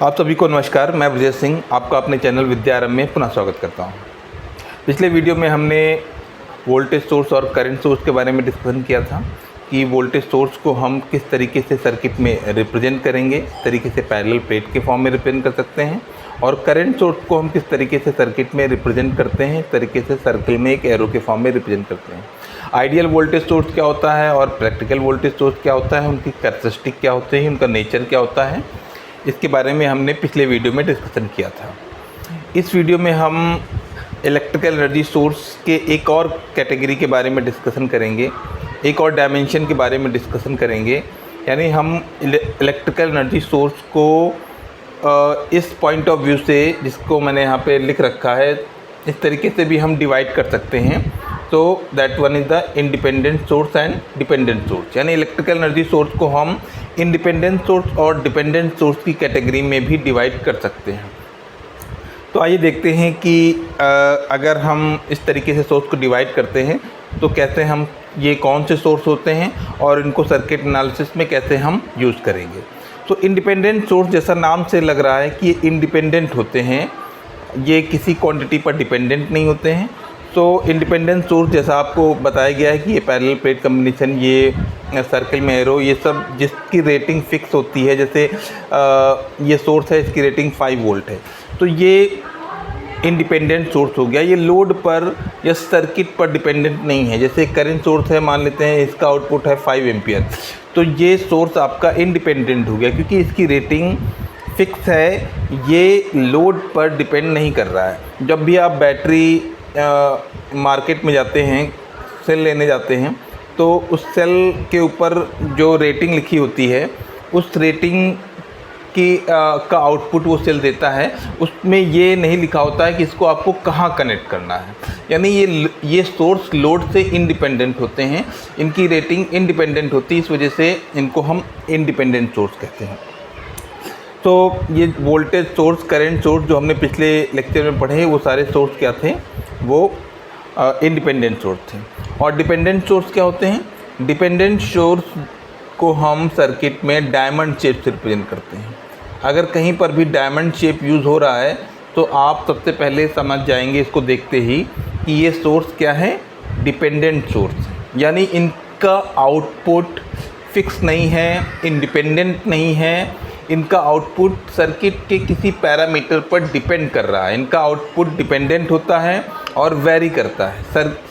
आप सभी को नमस्कार। मैं ब्रजेश सिंह आपका अपने चैनल विद्यारंभ में पुनः स्वागत करता हूं। पिछले वीडियो में हमने वोल्टेज सोर्स और करंट सोर्स के बारे में डिस्कशन किया था कि वोल्टेज सोर्स को हम किस तरीके से सर्किट में रिप्रेजेंट करेंगे, इस तरीके से पैरेलल प्लेट के फॉर्म में रिप्रेजेंट कर सकते हैं, और करंट सोर्स को हम किस तरीके से सर्किट में रिप्रेजेंट करते हैं, इस तरीके से सर्किल में एक एरो के फॉर्म में रिप्रेजेंट करते हैं। आइडियल वोल्टेज सोर्स क्या होता है और प्रैक्टिकल वोल्टेज सोर्स क्या होता है, उनकी कैरेक्टरिस्टिक क्या होते हैं, उनका नेचर क्या होता है, इसके बारे में हमने पिछले वीडियो में डिस्कशन किया था। इस वीडियो में हम इलेक्ट्रिकल एनर्जी सोर्स के एक और कैटेगरी के बारे में डिस्कशन करेंगे, एक और डायमेंशन के बारे में डिस्कशन करेंगे। यानी हम इलेक्ट्रिकल एनर्जी सोर्स को इस पॉइंट ऑफ व्यू से, जिसको मैंने यहाँ पे लिख रखा है, इस तरीके से भी हम डिवाइड कर सकते हैं। तो that one is the independent source and dependent source. यानी इलेक्ट्रिकल एनर्जी सोर्स को हम इंडिपेंडेंट सोर्स और डिपेंडेंट सोर्स की कैटेगरी में भी डिवाइड कर सकते हैं। तो आइए देखते हैं कि अगर हम इस तरीके से सोर्स को डिवाइड करते हैं तो कैसे हम ये कौन से सोर्स होते हैं और इनको सर्किट एनालिसिस में कैसे हम यूज़ करेंगे। तो इंडिपेंडेंट सोर्स, जैसा नाम से लग रहा है कि ये इंडिपेंडेंट होते हैं, ये किसी क्वांटिटी पर डिपेंडेंट नहीं होते हैं। तो इंडिपेंडेंट सोर्स, जैसा आपको बताया गया है कि ये पैरेलल प्लेट कम्बिनेशन, ये सर्किल में एरो, ये सब जिसकी रेटिंग फिक्स होती है, जैसे ये सोर्स है, इसकी रेटिंग 5 वोल्ट है, तो ये इंडिपेंडेंट सोर्स हो गया। ये लोड पर या सर्किट पर डिपेंडेंट नहीं है। जैसे करंट सोर्स है, मान लेते हैं इसका आउटपुट है 5 एम्पियर, तो ये सोर्स आपका इंडिपेंडेंट हो गया क्योंकि इसकी रेटिंग फिक्स है, ये लोड पर डिपेंड नहीं कर रहा है। जब भी आप बैटरी मार्केट में जाते हैं, सेल लेने जाते हैं, तो उस सेल के ऊपर जो रेटिंग लिखी होती है, उस रेटिंग की का आउटपुट वो सेल देता है, उसमें ये नहीं लिखा होता है कि इसको आपको कहाँ कनेक्ट करना है। यानी ये सोर्स लोड से इंडिपेंडेंट होते हैं, इनकी रेटिंग इंडिपेंडेंट होती है, इस वजह से इनको हम इंडिपेंडेंट सोर्स कहते हैं। तो ये वोल्टेज सोर्स, करंट सोर्स जो हमने पिछले लेक्चर में पढ़े, वो सारे सोर्स क्या थे, वो इंडिपेंडेंट सोर्स थे। और डिपेंडेंट सोर्स क्या होते हैं? डिपेंडेंट सोर्स को हम सर्किट में डायमंड शेप से रिप्रेजेंट करते हैं। अगर कहीं पर भी डायमंड शेप यूज़ हो रहा है तो आप सबसे पहले समझ जाएंगे इसको देखते ही कि ये सोर्स क्या है, डिपेंडेंट सोर्स। यानी इनका आउटपुट फिक्स नहीं है, इंडिपेंडेंट नहीं है, इनका आउटपुट सर्किट के किसी पैरामीटर पर डिपेंड कर रहा है। इनका आउटपुट डिपेंडेंट होता है और वेरी करता है,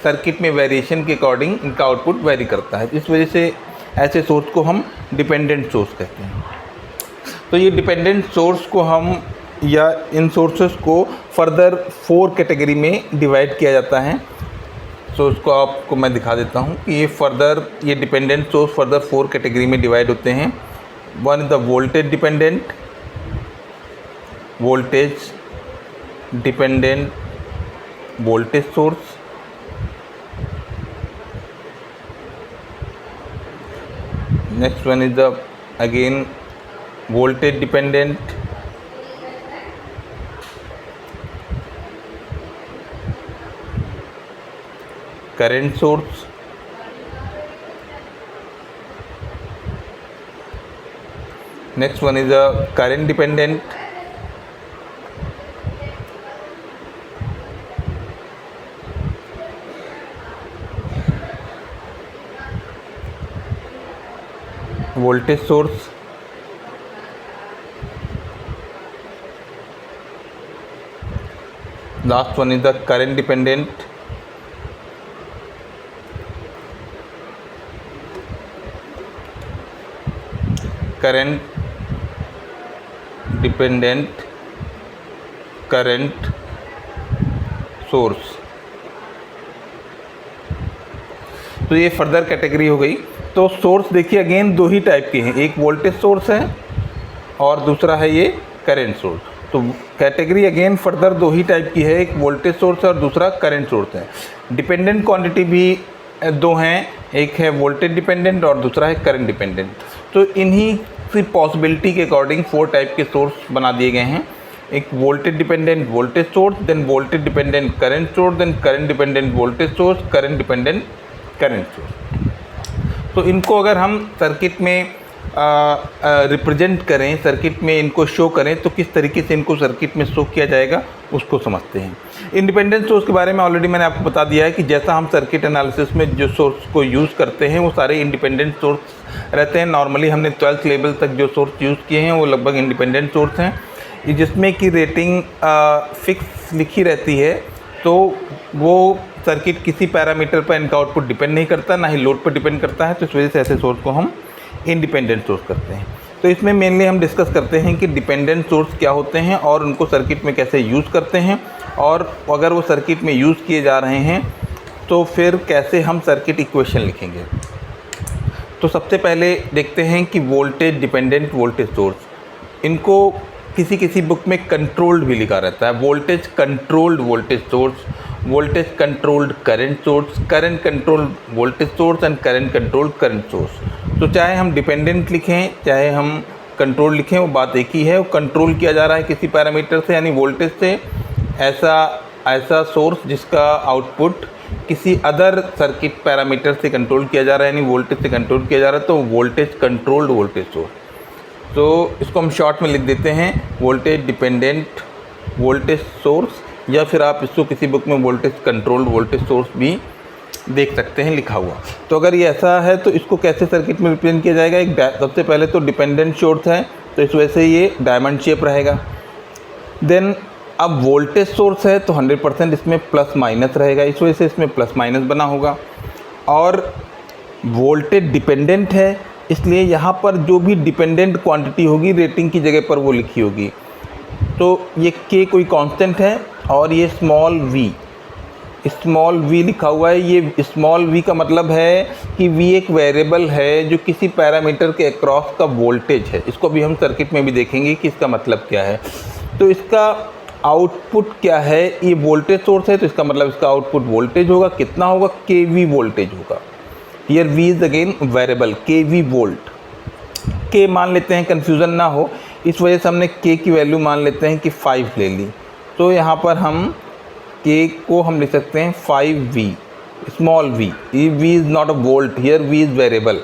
सर्किट में वेरिएशन के अकॉर्डिंग इनका आउटपुट वेरी करता है। इस वजह से ऐसे सोर्स को हम डिपेंडेंट सोर्स कहते हैं। तो ये डिपेंडेंट सोर्स को हम, या इन सोर्सेस को फर्दर 4 कैटेगरी में डिवाइड किया जाता है। तो उसको आपको मैं दिखा देता हूँ कि ये डिपेंडेंट सोर्स फर्दर 4 कैटेगरी में डिवाइड होते हैं। One is the voltage dependent voltage source, next one is the again voltage dependent current source, next one is a current dependent voltage source, last one is the current dependent current source. तो ये further category हो गई। तो source देखिए again 2 ही type के हैं, एक voltage source है और दूसरा है ये करंट सोर्स। तो कैटेगरी अगेन फर्दर 2 ही टाइप की है, एक वोल्टेज सोर्स है और दूसरा करंट सोर्स है। डिपेंडेंट क्वांटिटी भी 2 हैं, एक है वोल्टेज डिपेंडेंट और दूसरा है करंट डिपेंडेंट। तो इन्हीं की पॉसिबिलिटी के अकॉर्डिंग 4 टाइप के सोर्स बना दिए गए हैं। एक voltage dependent voltage source, then voltage dependent current source, then current dependent voltage source, current dependent current source. तो इनको अगर हम सर्किट में रिप्रेजेंट करें, सर्किट में इनको शो करें, तो किस तरीके से इनको सर्किट में शो किया जाएगा उसको समझते हैं। इंडिपेंडेंट सोर्स के बारे में ऑलरेडी मैंने आपको बता दिया है कि जैसा हम सर्किट एनालिसिस में जो सोर्स को यूज़ करते हैं वो सारे इंडिपेंडेंट सोर्स रहते हैं। नॉर्मली हमने 12th लेवल तक जो सोर्स यूज़ किए हैं वो लगभग इंडिपेंडेंट सोर्स हैं, जिसमें कि रेटिंग फिक्स लिखी रहती है, तो वो सर्किट किसी पैरामीटर पर इनका आउटपुट डिपेंड नहीं करता, ना ही लोड पर डिपेंड करता है। तो इस वजह से ऐसे सोर्स को हम इंडिपेंडेंट सोर्स करते हैं। तो इसमें मेनली हम डिस्कस करते हैं कि डिपेंडेंट सोर्स क्या होते हैं और उनको सर्किट में कैसे यूज़ करते हैं, और अगर वो सर्किट में यूज़ किए जा रहे हैं तो फिर कैसे हम सर्किट इक्वेशन लिखेंगे। तो सबसे पहले देखते हैं कि वोल्टेज डिपेंडेंट वोल्टेज सोर्स, इनको किसी किसी बुक में कंट्रोल्ड भी लिखा रहता है। Voltage controlled voltage source, voltage controlled current source, current controlled voltage source and current controlled current source. तो चाहे हम डिपेंडेंट लिखें चाहे हम कंट्रोल लिखें, वो बात एक ही है। वो कंट्रोल किया जा रहा है किसी पैरामीटर से, यानी वोल्टेज से, ऐसा सोर्स जिसका आउटपुट किसी अदर सर्किट पैरामीटर से कंट्रोल किया जा रहा है, यानी वोल्टेज से कंट्रोल किया जा रहा है, तो वोल्टेज कंट्रोल्ड वोल्टेज सोर्स। तो इसको हम शॉर्ट में लिख देते हैं वोल्टेज डिपेंडेंट वोल्टेज सोर्स, या फिर आप इसको किसी बुक में वोल्टेज कंट्रोल्ड वोल्टेज सोर्स भी देख सकते हैं लिखा हुआ। तो अगर ये ऐसा है तो इसको कैसे सर्किट में रिप्रेजेंट किया जाएगा। एक सबसे पहले तो डिपेंडेंट सोर्स है, तो इस वजह से ये डायमंड शेप रहेगा। देन अब वोल्टेज सोर्स है तो 100% इसमें प्लस माइनस रहेगा, इस वजह से इसमें प्लस माइनस बना होगा। और वोल्टेज डिपेंडेंट है, इसलिए यहाँ पर जो भी डिपेंडेंट क्वांटिटी होगी रेटिंग की जगह पर वो लिखी होगी। तो ये के कोई कांस्टेंट है और ये स्मॉल वी लिखा हुआ है। ये स्मॉल वी का मतलब है कि वी एक वेरिएबल है जो किसी पैरामीटर के अक्रॉस का वोल्टेज है। इसको भी हम सर्किट में भी देखेंगे कि इसका मतलब क्या है। तो इसका आउटपुट क्या है, ये वोल्टेज सोर्स है तो इसका मतलब इसका आउटपुट वोल्टेज होगा, कितना होगा, के वी वोल्टेज होगा। Here V is again variable, K V volt. के मान लेते हैं, कन्फ्यूज़न ना हो, इस वजह से हमने के की वैल्यू मान लेते हैं कि 5 ले ली। तो यहाँ पर हम के को हम लिख सकते हैं 5V, small V. V is not a volt, here V is variable.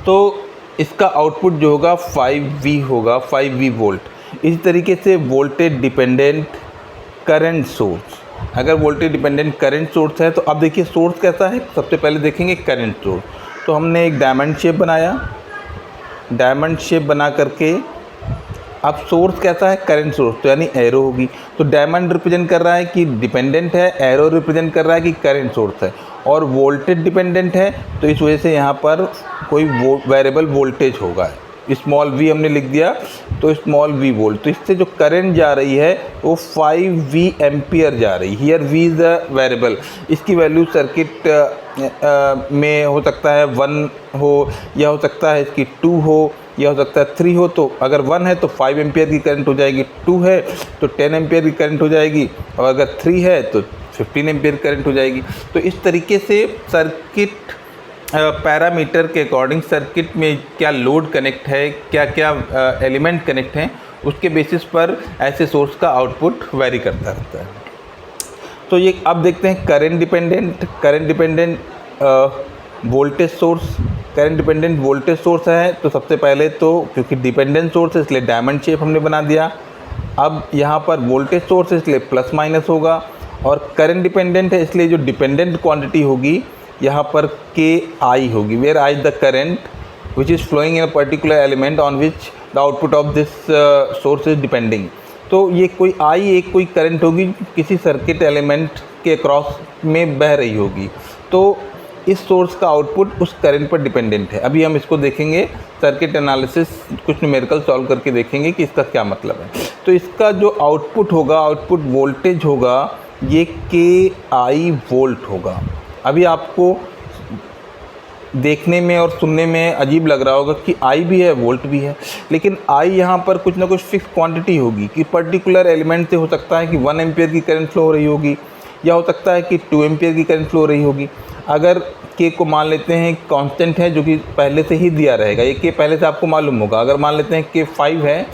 तो इसका आउटपुट जो होगा 5V होगा, 5V वोल्ट। इसी तरीके से वोल्टेज डिपेंडेंट करंट सोर्स, अगर वोल्टेज डिपेंडेंट करंट सोर्स है तो अब देखिए सोर्स कैसा है। सबसे पहले देखेंगे करंट सोर्स। तो हमने एक डायमंड शेप बनाया, डायमंड शेप बना करके अब सोर्स कैसा है, करंट सोर्स, तो यानी एरो होगी। तो डायमंड रिप्रेजेंट कर रहा है कि डिपेंडेंट है, एरो रिप्रेजेंट कर रहा है कि करंट सोर्स है, और वोल्टेज डिपेंडेंट है तो इस वजह से यहाँ पर कोई वेरिएबल वोल्टेज होगा। स्मॉल वी हमने लिख दिया, तो स्मॉल वी वोल्ट। तो इससे जो करंट जा रही है वो 5V एम्पियर जा रही है। Here V is a variable, इसकी वैल्यू सर्किट में हो सकता है 1 हो, या हो सकता है इसकी 2 हो, या हो सकता है 3 हो। तो अगर 1 है तो 5 एम्पियर की करंट हो जाएगी, 2 है तो 10 एम्पियर की करंट हो जाएगी, और अगर 3 है तो 15 एम्पियर करंट हो जाएगी। तो इस तरीके से सर्किट पैरामीटर के अकॉर्डिंग सर्किट में क्या लोड कनेक्ट है, क्या क्या एलिमेंट कनेक्ट हैं, उसके बेसिस पर ऐसे सोर्स का आउटपुट वेरी करता रहता है। तो ये अब देखते हैं current dependent voltage source. Current dependent voltage source है तो सबसे पहले तो क्योंकि डिपेंडेंट सोर्स है इसलिए डायमंड शेप हमने बना दिया। अब यहाँ पर वोल्टेज सोर्स है इसलिए प्लस माइनस होगा, और करंट डिपेंडेंट है इसलिए जो डिपेंडेंट क्वांटिटी होगी यहाँ पर के आई होगी, where I the current which is flowing in a particular element on which the output of this source is depending. तो ये कोई आई एक कोई करंट होगी किसी सर्किट एलिमेंट के क्रॉस में बह रही होगी, तो इस सोर्स का आउटपुट उस करंट पर डिपेंडेंट है। अभी हम इसको देखेंगे सर्किट एनालिसिस, कुछ न्यूमेरिकल सॉल्व करके देखेंगे कि इसका क्या मतलब है। तो इसका जो आउटपुट होगा, आउटपुट वोल्टेज होगा, ये के आई वोल्ट होगा। अभी आपको देखने में और सुनने में अजीब लग रहा होगा कि आई भी है वोल्ट भी है, लेकिन आई यहाँ पर कुछ ना कुछ फिक्स क्वांटिटी होगी कि पर्टिकुलर एलिमेंट से हो सकता है कि 1 एम्पियर की करंट फ्लो हो रही होगी, या हो सकता है कि 2 एम्पियर की करंट फ्लो हो रही होगी। अगर के को मान लेते हैं कांस्टेंट है जो कि पहले से ही दिया रहेगा, ये के पहले से आपको मालूम होगा। अगर मान लेते हैं कि 5 है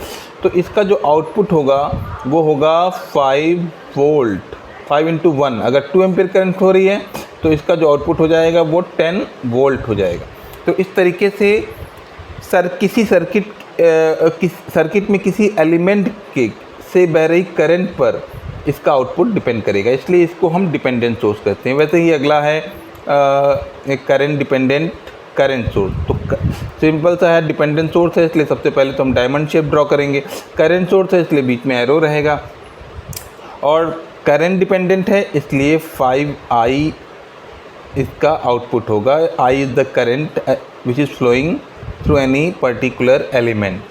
तो इसका जो आउटपुट होगा वो होगा 5 वोल्ट, 5 × 1। अगर 2 एम्पियर करंट हो रही है तो इसका जो आउटपुट हो जाएगा वो 10 वोल्ट हो जाएगा। तो इस तरीके से किसी सर्किट में किसी एलिमेंट के से बह रही करंट पर इसका आउटपुट डिपेंड करेगा, इसलिए इसको हम डिपेंडेंट सोर्स कहते हैं। वैसे ही अगला है करंट डिपेंडेंट करंट सोर्स। तो सिंपल सा है, डिपेंडेंट सोर्स है इसलिए सबसे पहले तो हम डायमंड शेप ड्रॉ करेंगे, करंट सोर्स है इसलिए बीच में एरो रहेगा, और करंट डिपेंडेंट है इसलिए 5I इसका आउटपुट होगा। I is the current which is flowing through any particular element,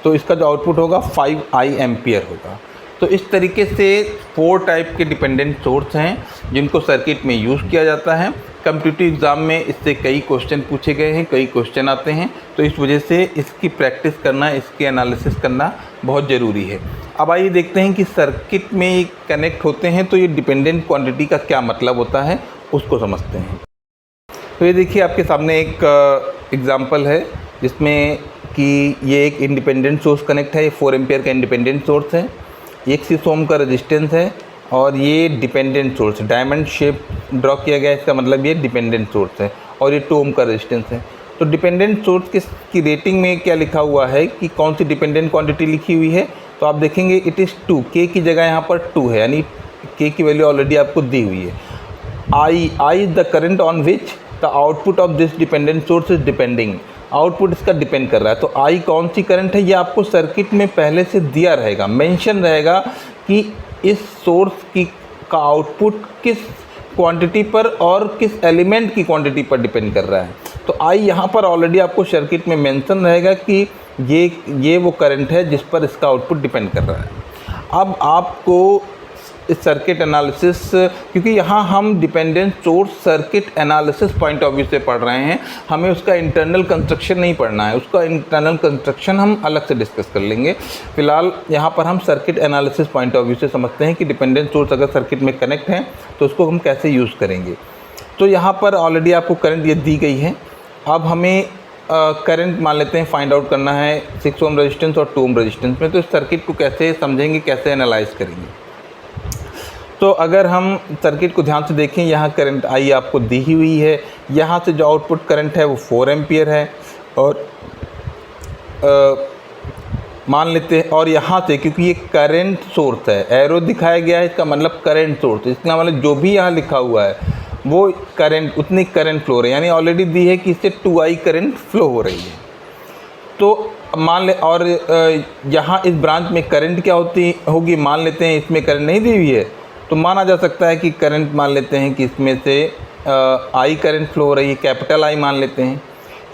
तो इसका जो आउटपुट होगा 5I एम्पियर होगा। तो इस तरीके से 4 टाइप के डिपेंडेंट सोर्स हैं जिनको सर्किट में यूज़ किया जाता है। कॉम्पिटिटिव एग्ज़ाम में इससे कई क्वेश्चन पूछे गए हैं, कई क्वेश्चन आते हैं, तो इस वजह से इसकी प्रैक्टिस करना, इसके एनालिसिस करना बहुत ज़रूरी है। अब आइए देखते हैं कि सर्किट में कनेक्ट होते हैं तो ये डिपेंडेंट क्वांटिटी का क्या मतलब होता है, उसको समझते हैं। तो ये देखिए आपके सामने एक एग्ज़ाम्पल है जिसमें कि ये एक इंडिपेंडेंट सोर्स कनेक्ट है, ये 4 एम्पियर का इंडिपेंडेंट सोर्स है, 1 ओम का रेजिस्टेंस है, और ये dependent source diamond shape draw किया गया है, इसका मतलब ये डिपेंडेंट सोर्स है, और ये 2 ओम का रेजिस्टेंस है। तो डिपेंडेंट सोर्स की रेटिंग में क्या लिखा हुआ है कि कौन सी डिपेंडेंट क्वांटिटी लिखी हुई है, तो आप देखेंगे इट इज़ 2, के की जगह यहाँ पर 2 है, यानी के की वैल्यू ऑलरेडी आपको दी हुई है। I is the current on which the output of this dependent source is depending, output इसका डिपेंड कर रहा है। तो I कौन सी करंट है, ये आपको सर्किट में पहले से दिया रहेगा, मेंशन रहेगा कि इस सोर्स का आउटपुट किस क्वांटिटी पर और किस एलिमेंट की क्वांटिटी पर डिपेंड कर रहा है। तो I यहाँ पर ऑलरेडी आपको सर्किट में मेंशन रहेगा कि ये वो करंट है जिस पर इसका आउटपुट डिपेंड कर रहा है। अब आपको इस सर्किट एनालिसिस, क्योंकि यहाँ हम dependent source circuit analysis point of view से पढ़ रहे हैं, हमें उसका इंटरनल कंस्ट्रक्शन नहीं पढ़ना है, उसका इंटरनल कंस्ट्रक्शन हम अलग से डिस्कस कर लेंगे। फिलहाल यहाँ पर हम circuit analysis point of view से समझते हैं कि डिपेंडेंट सोर्स अगर सर्किट में कनेक्ट है तो उसको हम कैसे यूज़ करेंगे। तो यहाँ पर ऑलरेडी आपको करंट ये दी गई है। अब हमें करंट मान लेते हैं फाइंड आउट करना है 6 ओम रेजिस्टेंस और 2 ओम रेजिस्टेंस में। तो इस सर्किट को कैसे समझेंगे, कैसे एनालाइज करेंगे। तो अगर हम सर्किट को ध्यान से देखें, यहाँ करंट I आपको दी हुई है, यहाँ से जो आउटपुट करंट है वो 4 एम्पियर है, और मान लेते हैं, और यहाँ से क्योंकि ये करंट सोर्स है, एरो दिखाया गया है, इसका मतलब करंट सोर्स, इसका मतलब जो भी यहाँ लिखा हुआ है वो करंट, उतनी करंट फ्लो हो रही है, यानी ऑलरेडी दी है कि इससे 2I करंट फ्लो हो रही है। तो मान ले, और यहाँ इस ब्रांच में करंट क्या होगी, मान लेते हैं इसमें करंट नहीं दी हुई है, तो माना जा सकता है कि करंट मान लेते हैं कि इसमें से I करंट फ्लो हो रही है, कैपिटल I मान लेते हैं,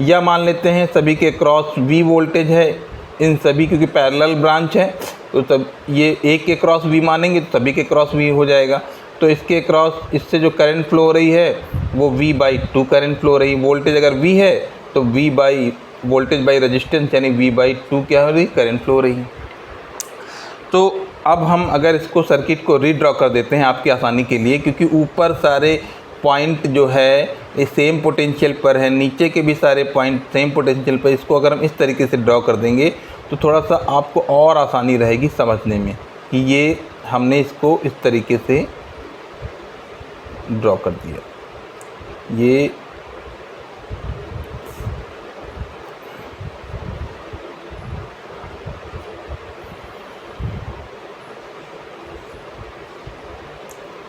या मान लेते हैं सभी के क्रॉस V वोल्टेज है, इन सभी क्योंकि पैरेलल ब्रांच है तो तब ये एक के क्रॉस V मानेंगे तो सभी के क्रॉस V हो जाएगा। तो इसके क्रॉस इससे जो करंट फ्लो हो रही है वो V/2 करंट फ्लो हो रही है। वोल्टेज अगर V है तो वोल्टेज बाई रेजिस्टेंस यानी V/2 क्या हो रही, करंट फ्लो हो रही है। तो अब हम अगर इसको सर्किट को रीड्रॉ कर देते हैं आपकी आसानी के लिए, क्योंकि ऊपर सारे पॉइंट जो है ये सेम पोटेंशियल पर है, नीचे के भी सारे पॉइंट सेम पोटेंशियल पर, इसको अगर हम इस तरीके से ड्रॉ कर देंगे तो थोड़ा सा आपको और आसानी रहेगी समझने में कि ये हमने इसको इस तरीके से ड्रॉ कर दिया। ये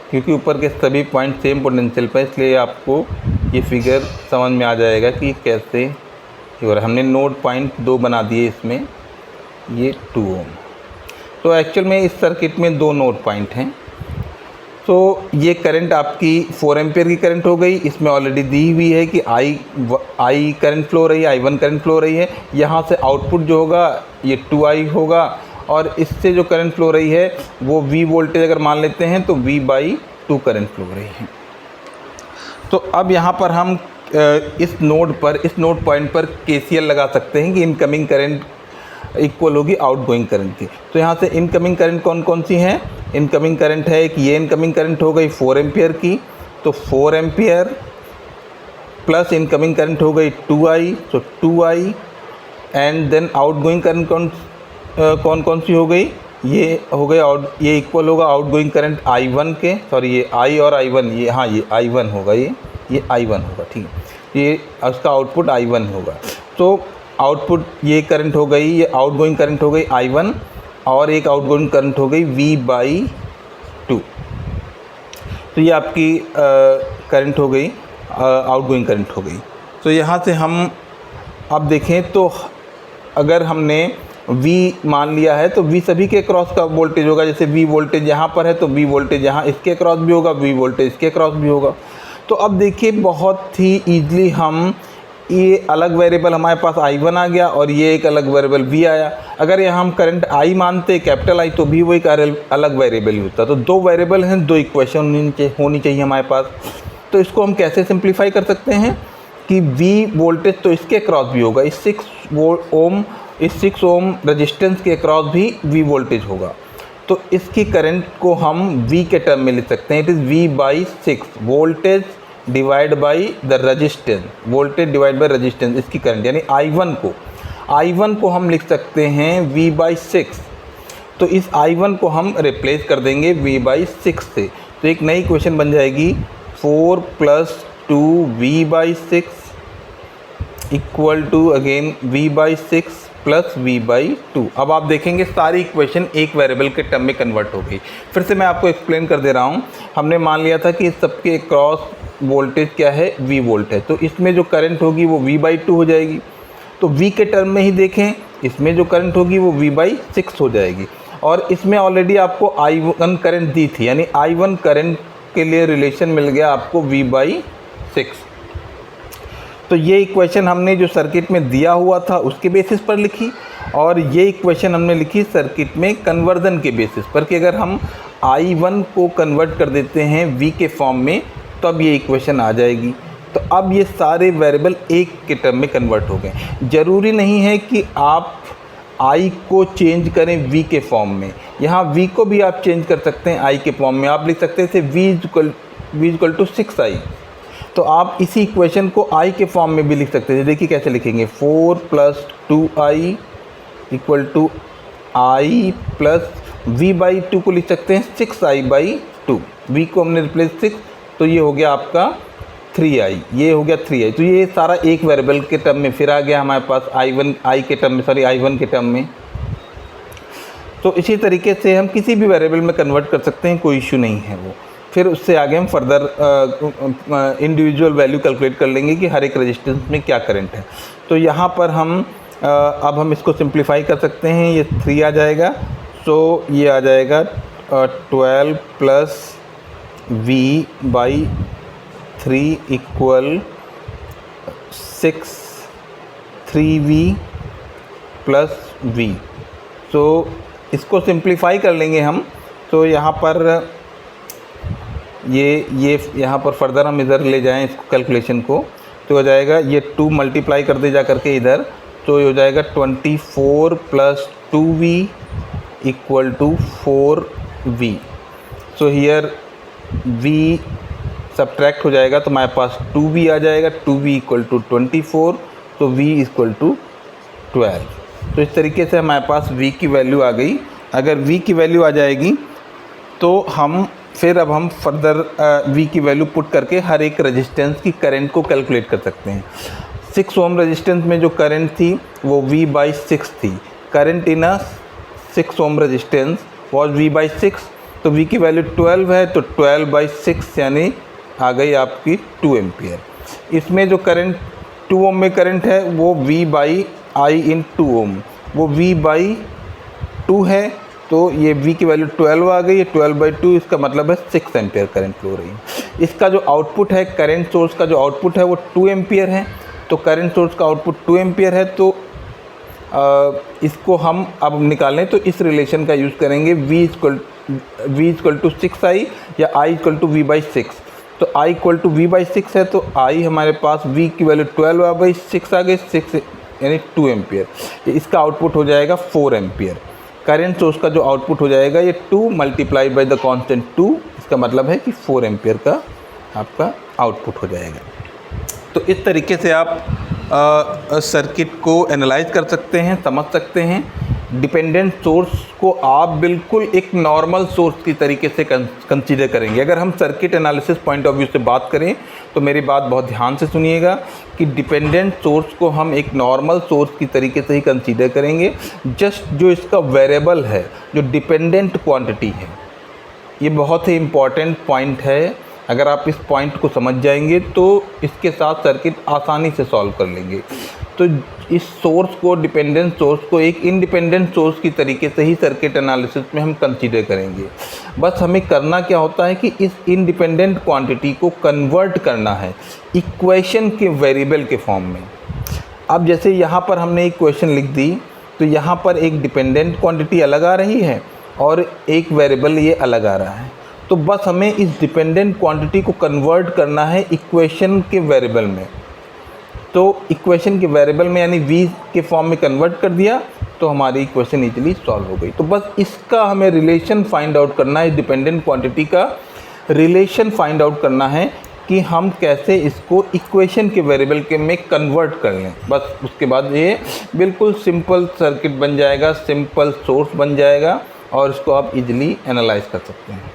क्योंकि ऊपर के सभी पॉइंट सेम पोटेंशियल पर, इसलिए आपको ये फिगर समझ में आ जाएगा कि कैसे हो रहा है। हमने नोड पॉइंट 2 बना दिए इसमें, ये 2 ओम। तो एक्चुअल में इस सर्किट में 2 नोड पॉइंट हैं। तो ये करंट आपकी 4 एम्पियर की करंट हो गई, इसमें ऑलरेडी दी हुई है कि I करंट फ्लो हो रही है, I1 करंट फ्लो हो रही है। यहाँ से आउटपुट जो होगा ये 2I होगा, और इससे जो करंट फ्लो रही है वो V वोल्टेज अगर मान लेते हैं तो V/2 करंट फ्लो हो रही है। तो अब यहाँ पर हम इस नोड पॉइंट पर KCL लगा सकते हैं कि इनकमिंग करंट इक्वल होगी आउटगोइंग करंट की। तो यहाँ से इनकमिंग करंट कौन कौन सी हैं, इनकमिंग करंट है एक ये इनकमिंग करंट हो गई 4 एम्पियर की, तो 4 एम्पियर प्लस इनकमिंग करंट हो गई 2I, तो 2I, and then outgoing current कौन कौन सी हो गई, ये हो गए ये इक्वल होगा आउटगोइंग करंट I1 के, सॉरी ये I और I1, ये हाँ ये I1 होगा, ये I1 होगा, ठीक है, ये उसका आउटपुट I1 होगा। तो आउटपुट ये करंट हो गई, ये आउटगोइंग करंट हो गई I1 और एक आउटगोइंग करंट हो गई V/2। तो ये आपकी करंट हो गई, आउटगोइंग करंट हो गई। तो यहाँ से हम अब देखें तो अगर हमने V मान लिया है तो V सभी के क्रॉस का वोल्टेज होगा। जैसे V वोल्टेज यहाँ पर है तो V वोल्टेज यहाँ इसके क्रॉस भी होगा, V वोल्टेज इसके क्रॉस भी होगा। तो अब देखिए बहुत ही ईजिली हम ये अलग वेरिएबल हमारे पास I1 आ गया और ये एक अलग वेरिएबल V आया। अगर यहाँ हम करंट I मानते कैपिटल I तो भी वो एक अलग वेरिएबल ही होता। तो दो वेरिएबल हैं, दो इक्वेशन होनी चाहिए हमारे पास। तो इसको हम कैसे सिंप्लीफाई कर सकते हैं कि V वोल्टेज तो इसके क्रॉस भी होगा, इस 6 ओम रेजिस्टेंस के क्रॉस भी V वोल्टेज होगा। तो इसकी करंट को हम V के टर्म में लिख सकते हैं। It is V/6 voltage divide by the resistance, voltage divide by resistance, इसकी करंट यानी I1 को हम लिख सकते हैं V/6। तो इस I1 को हम रिप्लेस कर देंगे V/6 से। तो एक नई इक्वेशन बन जाएगी 4 + 2V/6 equal to again V/6 plus V/2। अब आप देखेंगे सारी इक्वेशन एक वेरिएबल के टर्म में कन्वर्ट हो गई। फिर से मैं आपको एक्सप्लेन कर दे रहा हूँ। हमने मान लिया था कि सबके क्रॉस वोल्टेज क्या है, V वोल्ट है। तो इसमें जो करंट होगी वो V/2 हो जाएगी। तो V के टर्म में ही देखें, इसमें जो करंट होगी वो V/6 हो जाएगी। और इसमें ऑलरेडी आपको I1 करंट दी थी, यानी I1 करंट के लिए रिलेशन मिल गया आपको V/6। तो ये इक्वेशन हमने जो सर्किट में दिया हुआ था उसके बेसिस पर लिखी, और ये इक्वेशन हमने लिखी सर्किट में कन्वर्जन के बेसिस पर कि अगर हम I1 को कन्वर्ट कर देते हैं V के फॉर्म में तो अब ये इक्वेशन आ जाएगी। तो अब ये सारे वेरिएबल एक के टर्म में कन्वर्ट हो गए। ज़रूरी नहीं है कि आप I को चेंज करें V के फॉर्म में, यहाँ V को भी आप चेंज कर सकते हैं I के फॉर्म में। आप लिख सकते थे V इक्वल टू 6I। तो आप इसी इक्वेशन को I के फॉर्म में भी लिख सकते थे। देखिए कैसे लिखेंगे, 4 + 2I equal to I plus V/2 को लिख सकते हैं 6I/2। V को हमने रिप्लेस 6, तो ये हो गया आपका 3I, ये हो गया 3I। तो ये सारा एक वेरिएबल के टर्म में फिर आ गया हमारे पास I1 के टर्म में। तो इसी तरीके से हम किसी भी वेरिएबल में कन्वर्ट कर सकते हैं, कोई इशू नहीं है वो। फिर उससे आगे हम फर्दर इंडिविजुअल वैल्यू कैलकुलेट कर लेंगे कि हर एक रेजिस्टेंस में क्या करंट है। तो यहाँ पर हम अब हम इसको सिंप्लीफाई कर सकते हैं। ये 3 आ जाएगा, सो ये आ जाएगा 12 + V/3 इक्वल 3V + V। तो इसको सिंप्लीफाई कर लेंगे हम। तो यहाँ पर ये यहाँ पर फर्दर हम इधर ले जाएं इसको कैलकुलेशन को, तो हो जाएगा ये 2 मल्टीप्लाई कर दे जा करके इधर, तो ये हो जाएगा 24 + 2V equal to 4V। So here V subtract हो जाएगा तो हमारे पास 2V आ जाएगा, 2V इक्वल टू 24, तो V इक्वल टू 12। तो इस तरीके से हमारे पास V की वैल्यू आ गई। अगर V की वैल्यू आ जाएगी तो हम फर्दर V की वैल्यू पुट करके हर एक रेजिस्टेंस की करंट को कैलकुलेट कर सकते हैं। 6 ओम रेजिस्टेंस में जो करंट थी वो V/6 थी। Current in a 6 ohm resistance was V/6। तो V की वैल्यू 12 है, तो 12/6 यानी आ गई आपकी 2 एम्पियर। इसमें जो करंट 2 ओम में करंट है वो V/I इन 2 ओम, वो V/2 है। तो ये V की वैल्यू 12 आ गई है, 12/2 इसका मतलब है 6 एम्पियर करंट फ्लो रही है। इसका जो आउटपुट है, करंट सोर्स का जो आउटपुट है वो 2 एम्पियर है। तो करंट सोर्स का आउटपुट 2 एम्पियर है, तो इसको हम अब निकालें तो इस रिलेशन का यूज़ करेंगे, V इक्वल टू 6I या I इक्वल टू V/6। तो I इक्वल टू V/6 है, तो I हमारे पास V की वैल्यू 12/6 आ गई, 6 यानी 2 एम्पियर। इसका आउटपुट हो जाएगा 4 एम्पियर। करंट सोर्स का जो आउटपुट हो जाएगा ये 2 मल्टीप्लाइड बाई द कांस्टेंट 2, इसका मतलब है कि 4 एम्पियर का आपका आउटपुट हो जाएगा। तो इस तरीके से आप सर्किट को एनालाइज कर सकते हैं, समझ सकते हैं। डिपेंडेंट सोर्स को आप बिल्कुल एक नॉर्मल सोर्स की तरीके से कंसीडर करेंगे। अगर हम circuit analysis point of view से बात करें तो मेरी बात बहुत ध्यान से सुनिएगा कि डिपेंडेंट सोर्स को हम एक नॉर्मल सोर्स की तरीके से ही कंसीडर करेंगे। जस्ट जो इसका वेरिएबल है, जो डिपेंडेंट क्वांटिटी है, ये बहुत ही इम्पॉर्टेंट पॉइंट है। अगर आप इस पॉइंट को समझ जाएंगे तो इसके साथ सर्किट आसानी से सॉल्व कर लेंगे। तो इस सोर्स को, डिपेंडेंट सोर्स को एक इंडिपेंडेंट सोर्स की तरीके से ही सर्किट एनालिसिस में हम कंसीडर करेंगे। बस हमें करना क्या होता है कि इस इंडिपेंडेंट क्वांटिटी को कन्वर्ट करना है इक्वेशन के वेरिएबल के फॉर्म में। अब जैसे यहाँ पर हमने इक्वेशन लिख दी तो यहाँ पर एक डिपेंडेंट क्वांटिटी अलग आ रही है और एक वेरिएबल ये अलग आ रहा है। तो बस हमें इस डिपेंडेंट क्वांटिटी को कन्वर्ट करना है इक्वेशन के वेरिएबल में। तो इक्वेशन के वेरिएबल में यानी v के फॉर्म में कन्वर्ट कर दिया तो हमारी इक्वेशन इजीली सॉल्व हो गई। तो बस इसका हमें रिलेशन फाइंड आउट करना है, डिपेंडेंट क्वांटिटी का रिलेशन फाइंड आउट करना है कि हम कैसे इसको इक्वेशन के वेरिएबल के में कन्वर्ट कर लें। बस उसके बाद ये बिल्कुल सिंपल सर्किट बन जाएगा, सिंपल सोर्स बन जाएगा और इसको आप इजीली एनालाइज कर सकते हैं।